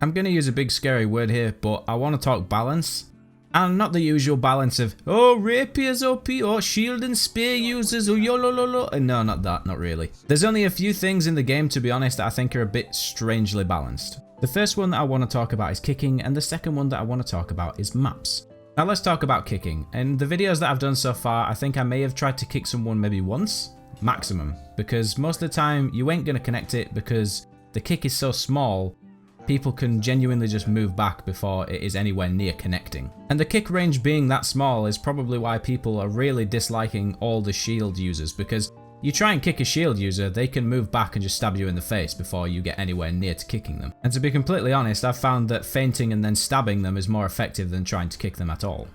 I'm going to use a big scary word here, but I want to talk balance. And not the usual balance of, oh, rapiers OP, or shield and spear users, oh, yolololo. No, not that, not really. There's only a few things in the game, to be honest, that I think are a bit strangely balanced. The first one that I want to talk about is kicking, and the second one that I want to talk about is maps. Now let's talk about kicking. In the videos that I've done so far, I think I may have tried to kick someone maybe once, maximum, because most of the time you ain't going to connect it because the kick is so small. People can genuinely just move back before it is anywhere near connecting. And the kick range being that small is probably why people are really disliking all the shield users, because you try and kick a shield user, they can move back and just stab you in the face before you get anywhere near to kicking them. And to be completely honest, I've found that feinting and then stabbing them is more effective than trying to kick them at all.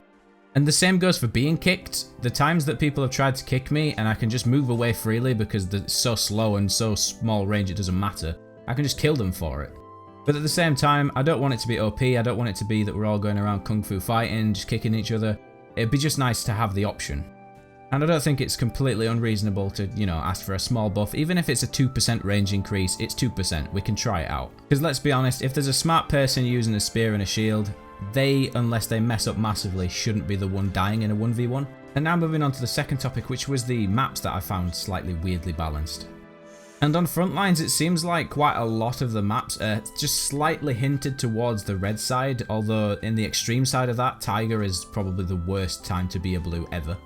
And the same goes for being kicked. The times that people have tried to kick me and I can just move away freely because it's so slow and so small range it doesn't matter, I can just kill them for it. But at the same time, I don't want it to be OP, I don't want it to be that we're all going around kung fu fighting, just kicking each other. It'd be just nice to have the option. And I don't think it's completely unreasonable to, ask for a small buff. Even if it's a 2% range increase, it's 2%, we can try it out. Because let's be honest, if there's a smart person using a spear and a shield, they, unless they mess up massively, shouldn't be the one dying in a 1v1. And now moving on to the second topic, which was the maps that I found slightly weirdly balanced. And on Frontlines, it seems like quite a lot of the maps are just slightly hinted towards the red side, although in the extreme side of that, Taiga is probably the worst time to be a blue ever.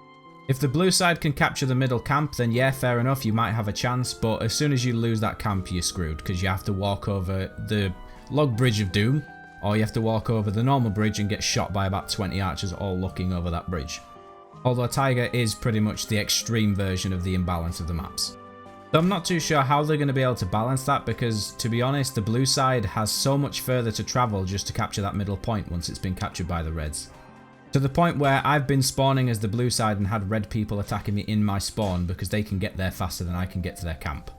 If the blue side can capture the middle camp, then yeah, fair enough, you might have a chance, but as soon as you lose that camp, you're screwed, because you have to walk over the log bridge of doom, or you have to walk over the normal bridge and get shot by about 20 archers all looking over that bridge. Although Taiga is pretty much the extreme version of the imbalance of the maps. So I'm not too sure how they're going to be able to balance that, because to be honest, the blue side has so much further to travel just to capture that middle point once it's been captured by the reds. To the point where I've been spawning as the blue side and had red people attacking me in my spawn because they can get there faster than I can get to their camp.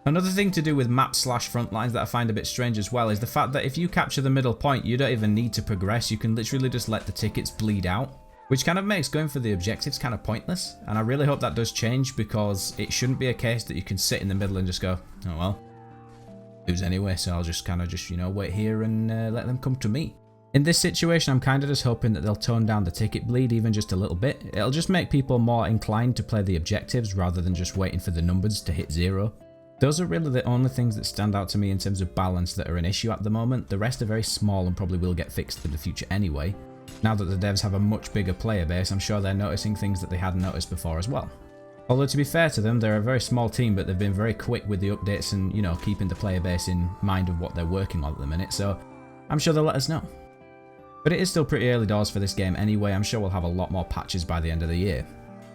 Another thing to do with map/frontlines that I find a bit strange as well is the fact that if you capture the middle point, you don't even need to progress, you can literally just let the tickets bleed out. Which kind of makes going for the objectives kind of pointless, and I really hope that does change, because it shouldn't be a case that you can sit in the middle and just go, oh well, lose anyway, so I'll just wait here and let them come to me. In this situation, I'm kind of just hoping that they'll tone down the ticket bleed even just a little bit. It'll just make people more inclined to play the objectives rather than just waiting for the numbers to hit 0. Those are really the only things that stand out to me in terms of balance that are an issue at the moment. The rest are very small and probably will get fixed in the future anyway. Now that the devs have a much bigger player base, I'm sure they're noticing things that they hadn't noticed before as well. Although to be fair to them, they're a very small team, but they've been very quick with the updates and, keeping the player base in mind of what they're working on at the minute, so I'm sure they'll let us know. But it is still pretty early doors for this game anyway, I'm sure we'll have a lot more patches by the end of the year.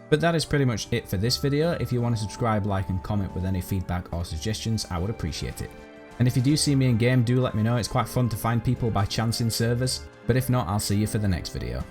But that is pretty much it for this video. If you want to subscribe, like and comment with any feedback or suggestions, I would appreciate it. And if you do see me in game, do let me know, it's quite fun to find people by chance in servers. But if not, I'll see you for the next video.